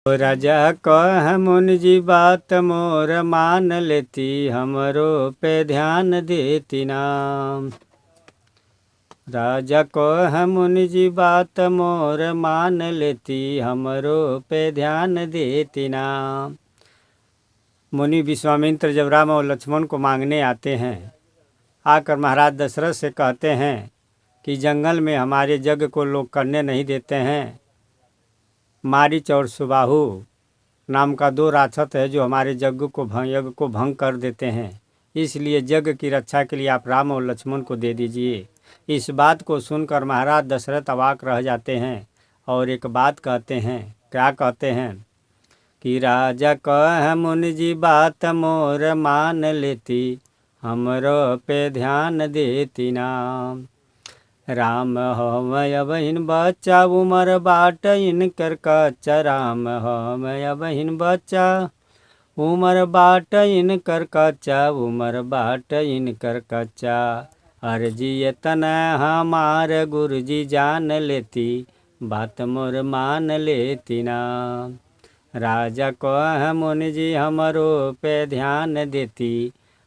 राजा कह मुनि जी बात मोर मान लेती, हमरो पे ध्यान देती नाम। राजा कह मुनि जी बात मोर मान लेती, हमरो पे ध्यान देती नाम। मुनि विश्वामित्र जब राम और लक्ष्मण को मांगने आते हैं, आकर महाराज दशरथ से कहते हैं कि जंगल में हमारे यज्ञ को लोग करने नहीं देते हैं। मारीच और सुबाहु नाम का 2 राक्षस है जो हमारे यज्ञ को भंग कर देते हैं, इसलिए यज्ञ की रक्षा के लिए आप राम और लक्ष्मण को दे दीजिए। इस बात को सुनकर महाराज दशरथ अवाक रह जाते हैं और एक बात कहते हैं। क्या कहते हैं कि राजा कह मुनि जी बात मोर मान लेती, हमरो पे ध्यान देती नाम। राम हम अबहिन बच्चा उमर बाट इनकर कच्चा, राम हम अबहिन बच्चा उमर बाट इनकर कच्चा, उमर बाट इनकर कच्चा। अर्जी तन हमार गुरु जी जान लेती, बात मोर मान लेती नाम। राजा कह मुनि जी हमरो पे ध्यान देती,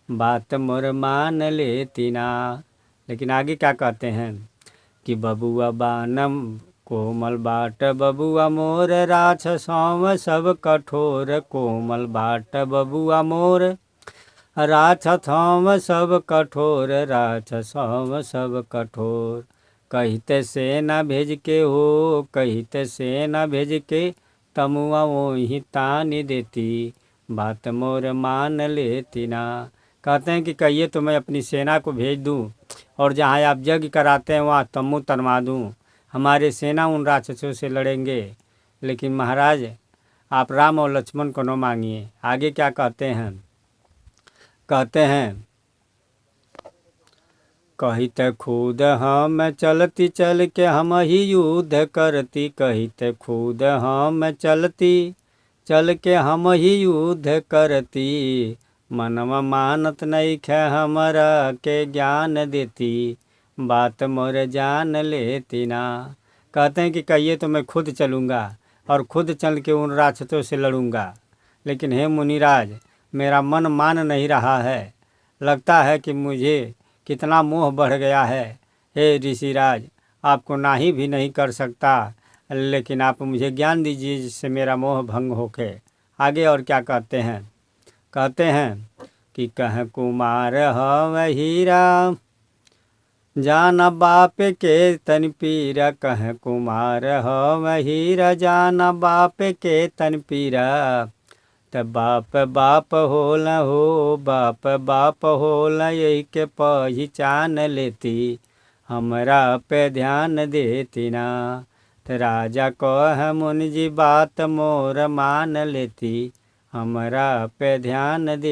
बात मोर मान लेती ना। लेकिन आगे क्या कहते हैं कि बबुआ बानम कोमल बाट बबुआ मोर, राक्षसों सब कठोर कोमल बाट बबुआ मोर, राक्षसों सब कठोर, राक्षसों सब कठोर। कहते सेना भेज के हो, कहते सेना भेज के, तमुआ वही तानी देती, बात मोर मान लेती ना। कहते हैं कि कहिए तो मैं अपनी सेना को भेज दूं और जहाँ आप यज्ञ कराते हैं वहाँ तम्बू तनवा दूं, हमारे सेना उन राक्षसों से लड़ेंगे। लेकिन महाराज आप राम और लक्ष्मण को न मांगिए। आगे क्या कहते हैं? कहते हैं कहित खुद हम चलती चल के हम ही युद्ध करती, कहित खुद हम चलती चल के हम ही युद्ध करती, मनवा मानत नहीं खे हमरा के ज्ञान देती, बात मोर जान लेती ना। कहते हैं कि कहिए तो मैं खुद चलूँगा और खुद चल के उन राक्षसों से लड़ूंगा, लेकिन हे मुनिराज मेरा मन मान नहीं रहा है। लगता है कि मुझे कितना मोह बढ़ गया है। हे ऋषिराज आपको नाही भी नहीं कर सकता, लेकिन आप मुझे ज्ञान दीजिए जिससे मेरा मोह भंग होके। आगे और क्या कहते हैं? कहते हैं कि कह कुमार हव हीरा, जाना बाप के तन पीरा, कह कुमार हव हीरा, जाना बाप के तन पीरा। तब बाप बाप होला हो, बाप बाप होला, यही के पहचान लेती, हमरा पे ध्यान देती ना। तो राजा कह मुनि जी बात मोर मान लेती, हमरा पे ध्यान दे।